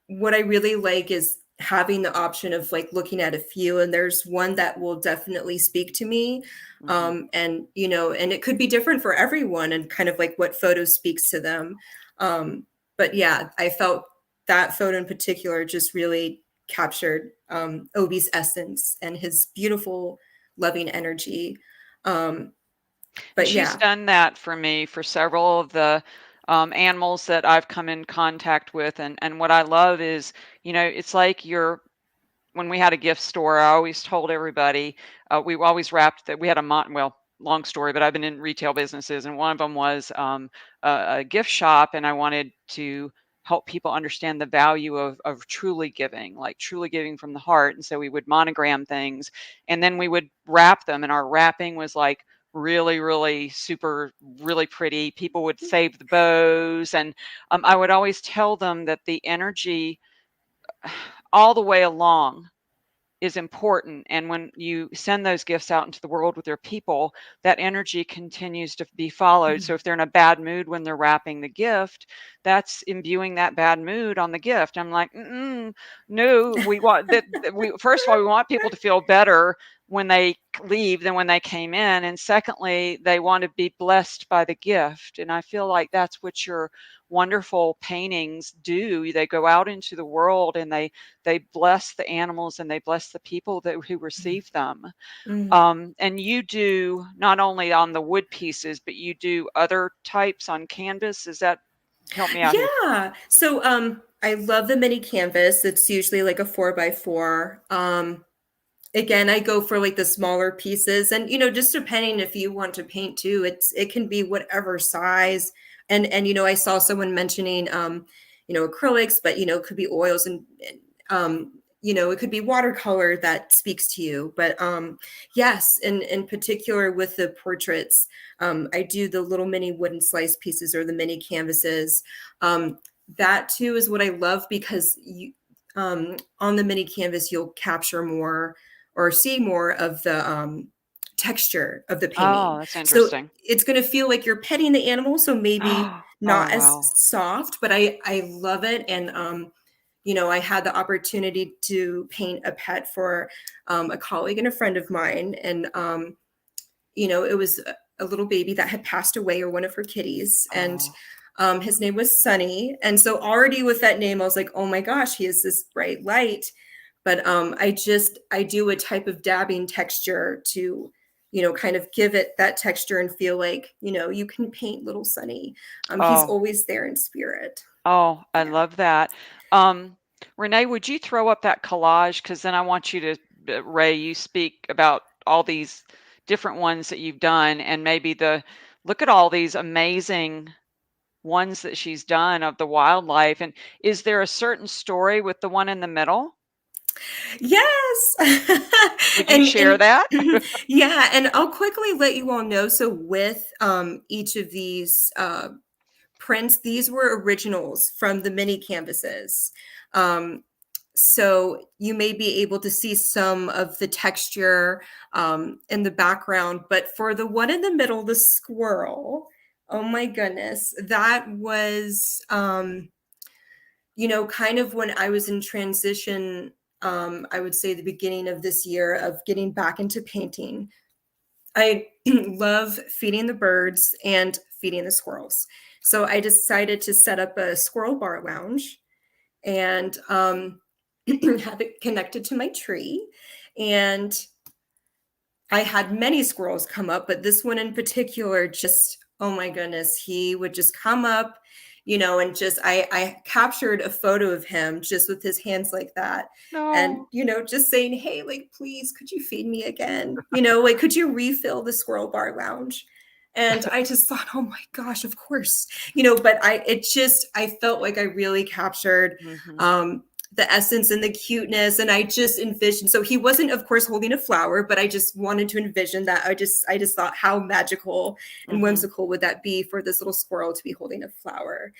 what I really like is having the option of like looking at a few, and there's one that will definitely speak to me. And it could be different for everyone and kind of like what photo speaks to them. But yeah, I felt that photo in particular just really captured Obi's essence and his beautiful, loving energy. And But she's yeah. done that for me for several of the animals that I've come in contact with. And what I love is, it's like when we had a gift store, I always told everybody, we always wrapped that we had well, long story, but I've been in retail businesses, and one of them was a gift shop, and I wanted to help people understand the value of truly giving, like truly giving from the heart. And so we would monogram things, and then we would wrap them, and our wrapping was like really, really super, really pretty. People would save the bows, and I would always tell them that the energy all the way along is important. And when you send those gifts out into the world with your people, that energy continues to be followed. So if they're in a bad mood when they're wrapping the gift, that's imbuing that bad mood on the gift. I'm like, no, we want that. We, first of all, we want people to feel better when they leave than when they came in. And secondly, they want to be blessed by the gift. And I feel like that's what your wonderful paintings do. They go out into the world and they bless the animals and they bless the people who receive them. And you do not only on the wood pieces, but you do other types on canvas. Is that, help me out here? Yeah. So I love the mini canvas. It's usually like a 4x4. Again, I go for like the smaller pieces, and just depending if you want to paint too, it can be whatever size. And I saw someone mentioning acrylics, but it could be oils, and it could be watercolor that speaks to you. But yes, in particular with the portraits, I do the little mini wooden slice pieces or the mini canvases. That too is what I love, because you on the mini canvas you'll capture more or see more of the texture of the Oh, painting. that's So interesting. it's going to feel like you're petting the animal, so maybe Oh, not as wow. soft, but I love it. And I had the opportunity to paint a pet for a colleague and a friend of mine, and it was a little baby that had passed away, or one of her kitties, and Oh, his name was Sunny. And so already with that name, I was like, oh my gosh, he has this bright light. But I do a type of dabbing texture to, kind of give it that texture and feel like, you can paint little Sunny. He's oh, always there in spirit. oh, I Yeah. love that. Um, Renee, would you throw up that collage? Because then I want you to, Ray, you speak about all these different ones that you've done, and maybe look at all these amazing ones that she's done of the wildlife. And is there a certain story with the one in the middle? Yes. Would you share and that? yeah, and I'll quickly let you all know. So with each of these prints, these were originals from the mini canvases. So you may be able to see some of the texture in the background, but for the one in the middle, the squirrel, Oh my goodness. That was, kind of when I was in transition, I would say the beginning of this year of getting back into painting. I love feeding the birds and feeding the squirrels. So I decided to set up a squirrel bar lounge and have it connected to my tree. And I had many squirrels come up, but this one in particular, just, oh my goodness, he would just come up, and just, I captured a photo of him just with his hands like that. And, No. just saying, hey, like, please, could you feed me again? Like, could you refill the squirrel bar lounge? And I just thought, oh my gosh, of course, but I felt like I really captured, Mhm. the essence and the cuteness. And I just envisioned, so he wasn't of course holding a flower, but I just wanted to envision that. I just thought, how magical and Mhm. whimsical would that be for this little squirrel to be holding a flower.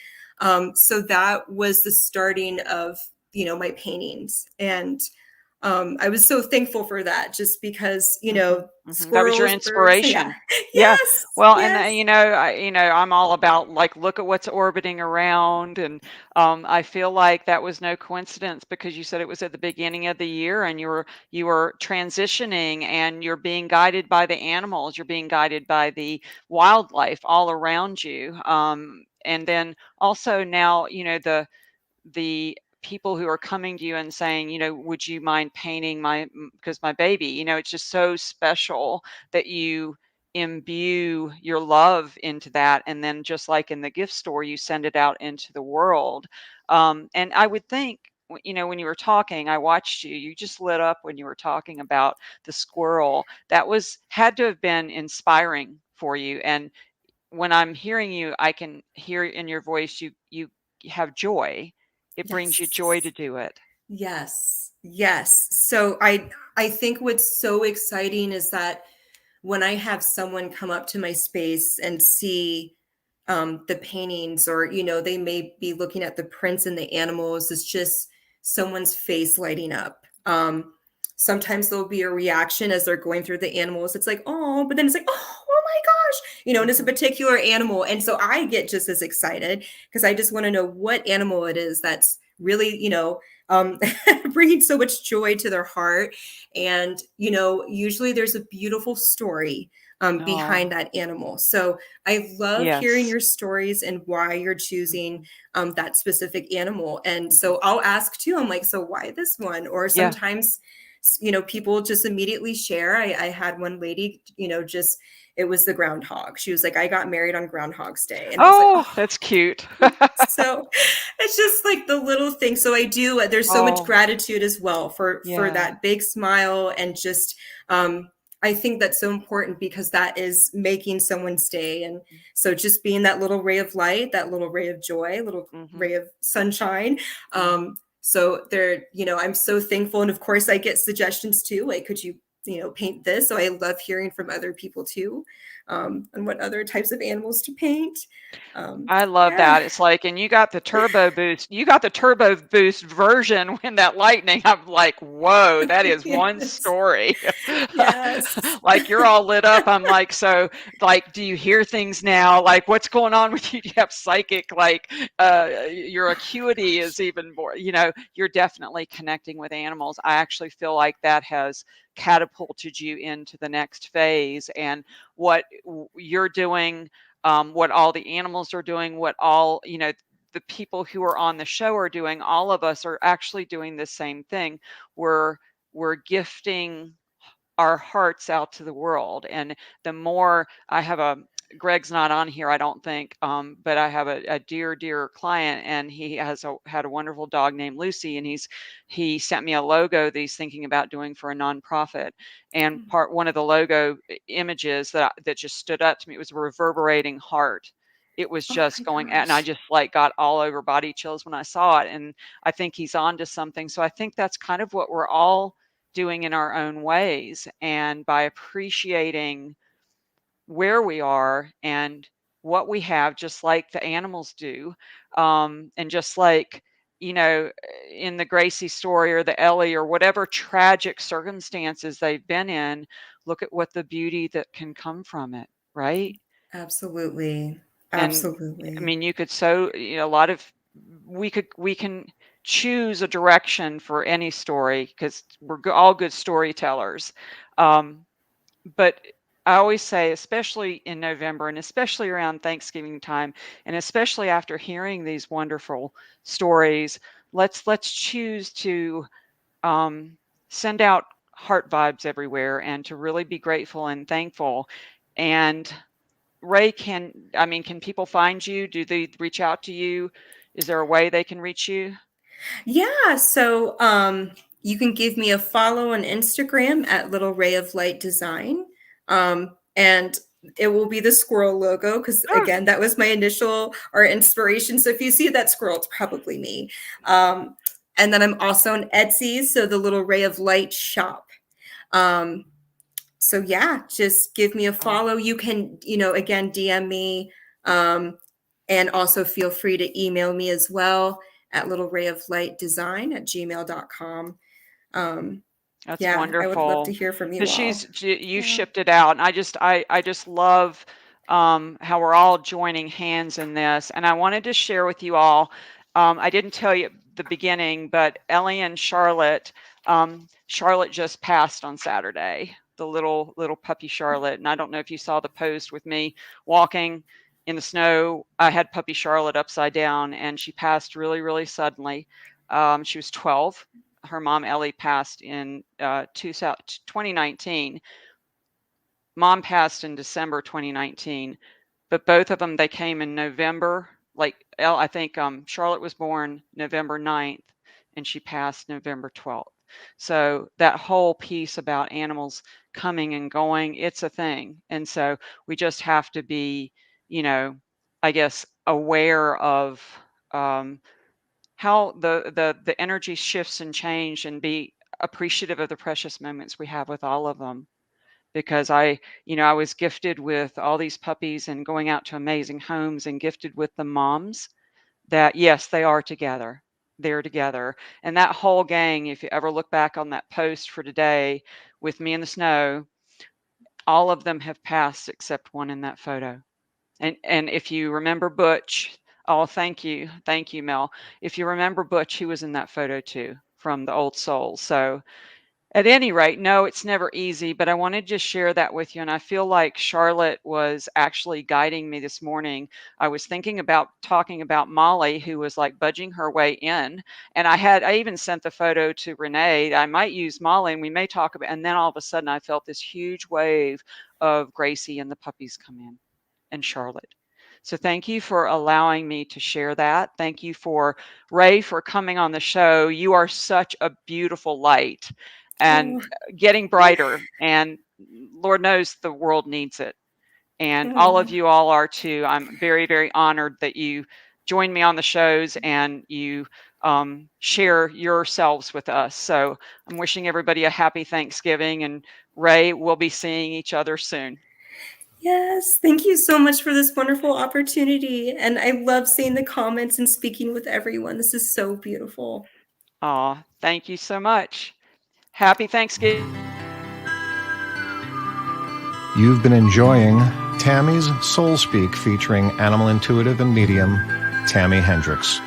So that was the starting of my paintings. And I was so thankful for that, just because Mhm, mhm. That was your squirrels, birds, yeah. inspiration. Yeah. Yes, Well, and yes. I'm all about like look at what's orbiting around, and I feel like that was no coincidence because you said it was at the beginning of the year, and you were transitioning, and you're being guided by the animals, you're being guided by the wildlife all around you, and then also now the people who are coming to you and saying, would you mind painting because my baby, it's just so special that you imbue your love into that. And then just like in the gift store, you send it out into the world. And I would think, when you were talking, I watched you just lit up when you were talking about the squirrel. That had to have been inspiring for you. And when I'm hearing you, I can hear in your voice you have joy. It brings you joy to Yes. do it. Yes. Yes. So I think what's so exciting is that when I have someone come up to my space and see the paintings, or they may be looking at the prints and the animals, it's just someone's face lighting up. Sometimes there'll be a reaction as they're going through the animals. It's like, oh, but then it's like, oh my gosh, and it's a Mhm. particular animal. And so I get just as excited because I just want to know what animal it is that's really, bringing so much joy to their heart. And, usually there's a beautiful story behind Oh, that animal. So I love hearing yes. your stories and why you're choosing Mhm, that specific animal. And mhm. so I'll ask too, I'm like, so why this one? Or Yeah. sometimes, people just immediately share. I had one lady, just, it was the groundhog. She was like, I got married on Groundhog's Day. And I was like, Oh, oh, that's cute. so it's just like the little thing. So I do, there's so much Oh, gratitude as well for yeah. that big smile. And just I think that's so important because that is making someone's day. And so just being that little ray of light, that little ray of joy, little Mhm, ray of sunshine. mhm. So there, I'm so thankful. And of course I get suggestions too, like, could you paint this? So I love hearing from other people too, on what other types of animals to paint. I love Yeah. that. It's like, and you got the turbo boost. You got the turbo boost version when that lightning. I'm like, whoa, that is one Yes. story. Yes. Like you're all lit up. I'm like, so like, do you hear things now? Like, what's going on with you? Do you have psychic? Like, your acuity is Gosh. even more. You're definitely connecting with animals. I actually feel like that has catapulted you into the next phase, and what you're doing, what all the animals are doing, what all, the people who are on the show are doing, all of us are actually doing the same thing. We're gifting our hearts out to the world. And the more I have Greg's not on here, I don't think, but I have a dear, dear client, and he had a wonderful dog named Lucy, and he sent me a logo that he's thinking about doing for a nonprofit. And one of the logo images that just stood up to me, it was a reverberating heart. It was Oh just my going, and I gosh. just like got all over body chills when I saw it. And I think he's on to something. So I think that's kind of what we're all doing in our own ways. And by appreciating where we are and what we have, just like the animals do, and just like, in the Gracie story or the Ellie or whatever tragic circumstances they've been in, look at what the beauty that can come from it, right? Absolutely. And Absolutely. I mean, you could a lot of we can choose a direction for any story because we're all good storytellers. Um, but I always say, especially in November and especially around Thanksgiving time, and especially after hearing these wonderful stories, let's choose to um, send out heart vibes everywhere and to really be grateful and thankful. And Ray, can people find you? Do they reach out to you? Is there a way they can reach you? Yeah, so you can give me a follow on Instagram at Little Ray of Light Design. And it will be the squirrel logo because, Oh, again, that was my initial or inspiration. So if you see that squirrel, it's probably me. And then I'm also on Etsy, so the Little Ray of Light shop. Um, so yeah, just give me a follow. You can, again, DM me. And also feel free to email me as well at littlerayoflightdesign@gmail.com. that's Yeah, I would love to wonderful. hear from you Because all. you Yeah. shipped it out, and I just love how we're all joining hands in this. And I wanted to share with you all. I didn't tell you at the beginning, but Ellie and Charlotte. Charlotte just passed on Saturday. The little puppy Charlotte, and I don't know if you saw the post with me walking in the snow. I had puppy Charlotte upside down, and she passed really, really suddenly. She was 12. Her mom Ellie passed in 2019. Mom passed in December 2019, but both of them they came in November. I think Charlotte was born November 9th, and she passed November 12th. So that whole piece about animals coming and going, it's a thing, and so we just have to be, I guess, aware of um, how the energy shifts and change, and be appreciative of the precious moments we have with all of them. Because I was gifted with all these puppies and going out to amazing homes and gifted with the moms that, yes, they are together. They're together. And that whole gang, if you ever look back on that post for today with me in the snow, all of them have passed except one in that photo. And if you remember Butch, oh, thank you. Thank you, Mel. If you remember Butch, he was in that photo too from the Old Soul. So at any rate, no, it's never easy, but I wanted to share that with you. And I feel like Charlotte was actually guiding me this morning. I was thinking about talking about Molly, who was like budging her way in. And I even sent the photo to Renee. I might use Molly and we may talk about, and then all of a sudden I felt this huge wave of Gracie and the puppies come in, and Charlotte. So thank you for allowing me to share that. Thank you for Ray for coming on the show. You are such a beautiful light and Oh, getting brighter, and Lord knows the world needs it. And all of oh. you all are too. I'm very, very honored that you join me on the shows and you share yourselves with us. So I'm wishing everybody a happy Thanksgiving, and Ray, we'll be seeing each other soon. Yes, thank you so much for this wonderful opportunity. And I love seeing the comments and speaking with everyone. This is so beautiful. Aw, thank you so much. Happy Thanksgiving. You've been enjoying Tammy's Soul Speak featuring animal intuitive and medium Tami Hendricks.